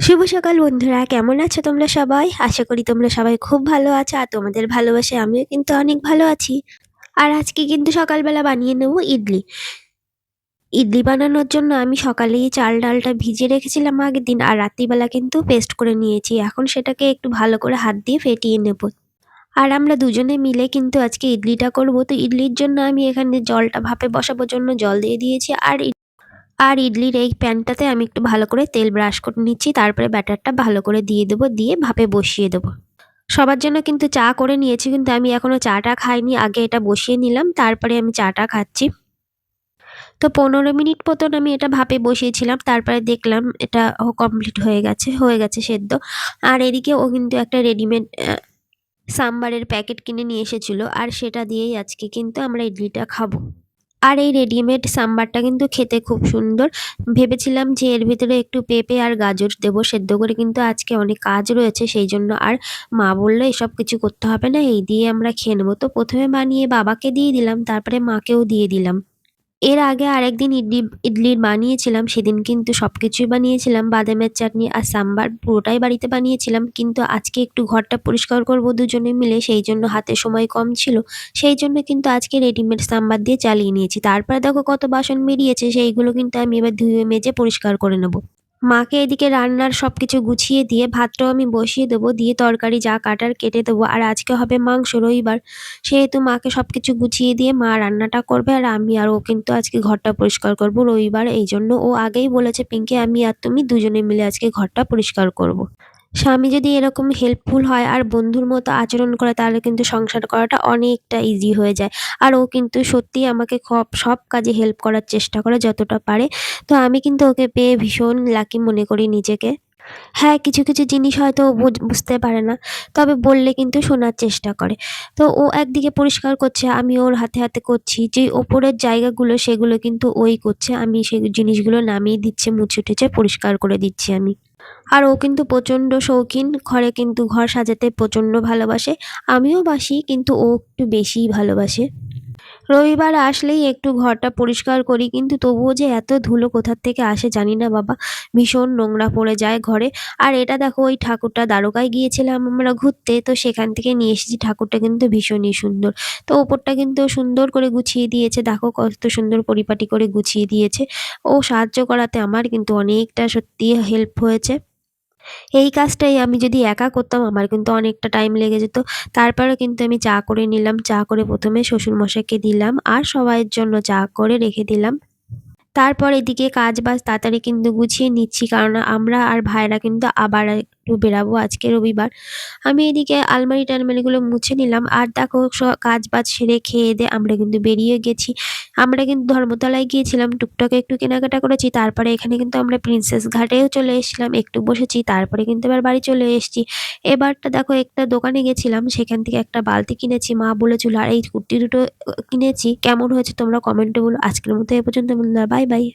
শুভ সকাল বন্ধুরা, কেমন আছো তোমরা সবাই? আশা করি তোমরা সবাই খুব ভালো আছো আর তোমাদের ভালোবাসায় আমিও কিন্তু অনেক ভালো আছি। আর আজকে কিন্তু সকালবেলা বানিয়ে নেব ইডলি। ইডলি বানানোর জন্য আমি সকালেই চাল ডালটা ভিজিয়ে রেখেছিলাম আগের দিন আর রাত্রিবেলা কিন্তু পেস্ট করে নিয়েছি। এখন সেটাকে একটু ভালো করে হাত দিয়ে ফেটিয়ে নেব। আর আমরা দুজনে মিলে কিন্তু আজকে ইডলিটা করব। তো ইডলির জন্য আমি এখানে জলটা ভাপে বসাবার জন্য জল দিয়ে দিয়েছি আর ইডলির এই প্যানটাতে আমি একটু ভালো করে তেল ব্রাশ করে নিচ্ছি। তারপরে ব্যাটারটা ভালো করে দিয়ে দেবো, দিয়ে ভাপে বসিয়ে দেবো। সবার জন্য কিন্তু চা করে নিয়েছি, কিন্তু আমি এখনও চাটা খাইনি। আগে এটা বসিয়ে নিলাম, তারপরে আমি চাটা খাচ্ছি। তো 15 মিনিট মতন আমি এটা ভাপে বসিয়েছিলাম, তারপরে দেখলাম এটা কমপ্লিট হয়ে গেছে সেদ্ধ। আর এদিকে ও কিন্তু একটা রেডিমেড সাম্বারের প্যাকেট কিনে নিয়ে এসেছিলো, আর সেটা দিয়েই আজকে কিন্তু আমরা ইডলিটা খাবো। আর এই রেডিমেড সাম্বারটা কিন্তু খেতে খুব সুন্দর। ভেবেছিলাম যে এর ভিতরে একটু পেঁপে আর গাজর দেবো সেদ্ধ করে, কিন্তু আজকে অনেক কাজ রয়েছে সেই জন্য আর মা বললো এসব কিছু করতে হবে না, এই দিয়ে আমরা খেয়ে নেবো। তো প্রথমে বানিয়ে বাবাকে দিয়ে দিলাম, তারপরে মাকেও দিয়ে দিলাম। এর আগে আরেকদিন ইডলির বানিয়েছিলাম, সেদিন কিন্তু সবকিছুই বানিয়েছিলাম, বাদামের চাটনি আর সাম্বার পুরোটাই বাড়িতে বানিয়েছিলাম। কিন্তু আজকে একটু ঘরটা পরিষ্কার করব দুজনে মিলে, সেই জন্য হাতে সময় কম ছিল। সেই জন্য কিন্তু আজকে রেডিমেড সাম্বার দিয়ে চালিয়ে নিয়েছি। তারপরে দেখো কত বাসন বেরিয়েছে, সেইগুলো কিন্তু আমি এবার ধুয়ে মেজে পরিষ্কার করে নেব। মাকে এদিকে রান্নার সবকিছু গুছিয়ে দিয়ে ভাতটাও আমি বসিয়ে দেবো, দিয়ে তরকারি যা কাটার কেটে দেবো। আর আজকে হবে মাংস, রবিবার, সেহেতু মাকে সবকিছু গুছিয়ে দিয়ে মা রান্নাটা করবে আর আমি আর ও কিন্তু আজকে ঘরটা পরিষ্কার করব রবিবার। এই জন্য ও আগেই বলেছে, পিঙ্কি আমি আর তুমি দুজনে মিলে আজকে ঘরটা পরিষ্কার করব। স্বামী যদি এরকম হেল্পফুল হয় আর বন্ধুর মতো আচরণ করে, তাহলে কিন্তু সংসার করাটা অনেকটা ইজি হয়ে যায়। আর ও কিন্তু সত্যিই আমাকে সব কাজে হেল্প করার চেষ্টা করে যতটা পারে। তো আমি কিন্তু ওকে পেয়ে ভীষণ লাকি মনে করি নিজেকে। হ্যাঁ, কিছু কিছু জিনিস হয়তো ও বুঝতে পারে না, তবে বললে কিন্তু শোনার চেষ্টা করে। তো ও একদিকে পরিষ্কার করছে, আমি ওর হাতে হাতে করছি। যে ওপরের জায়গাগুলো সেগুলো কিন্তু ওই করছে, আমি সেই জিনিসগুলো নামিয়ে দিচ্ছি, মুছে টুছে পরিষ্কার করে দিচ্ছি আমি। আর ও কিন্তু প্রচণ্ড শৌখিন, ঘরে কিন্তু ঘর সাজাতে প্রচণ্ড ভালোবাসে। আমিও বাসি, কিন্তু ও একটু বেশিই ভালোবাসে। রবিবার আসলেই একটু ঘরটা পরিষ্কার করি, কিন্তু তবুও যে এত ধুলো কোথার থেকে আসে জানি না বাবা, ভীষণ নোংরা পড়ে যায় ঘরে। আর এটা দেখো, ওই ঠাকুরটা দ্বারকায় গিয়েছিলাম আমরা ঘুরতে, তো সেখান থেকে নিয়ে এসেছি। ঠাকুরটা কিন্তু ভীষণই সুন্দর। তো ওপরটা কিন্তু সুন্দর করে গুছিয়ে দিয়েছে, দেখো কত সুন্দর পরিপাটি করে গুছিয়ে দিয়েছে। ও সাহায্য করাতে আমার কিন্তু অনেকটা সত্যি হেল্প হয়েছে। এই কাজটাই আমি যদি একা করতাম আমার কিন্তু অনেকটা টাইম লেগে যেত। তারপরে কিন্তু আমি চা করে নিলাম। চা করে প্রথমে শ্বশুরমশাইকে দিলাম আর সবাইয়ের জন্য চা করে রেখে দিলাম। তারপর এদিকে কাজ-বাজ তাড়াতাড়ি কিন্তু গুছিয়ে নিচ্ছি, কারণ আমরা আর ভাইরা কিন্তু আবার একটু বেরাবো আজকে রবিবার। আমি এদিকে আলমারি-টালমারিগুলো মুছে নিলাম। আর দেখো কাজ-বাজ সেরে খেয়ে-দেয়ে আমরা কিন্তু বেরিয়ে গেছি। আমরা কিন্তু ধর্মতলায় গিয়েছিলাম, টুকটাক একটু কেনাকাটা করেছি। তারপরে এখানে কিন্তু আমরা প্রিন্সেস ঘাটেও চলে এসেছিলাম, একটু বসেছি। তারপরে কিন্তু এবার বাড়ি চলে এসেছি। এবারটা দেখো একটা দোকানে গেছিলাম, সেখান থেকে একটা বালতি কিনেছি। মা বলেছিল আর এই কুর্তি দুটো কিনেছি। কেমন হয়েছে তোমরা কমেন্টে বলো। আজকের মতো এ পর্যন্ত বন্ধুরা, বাই বাই।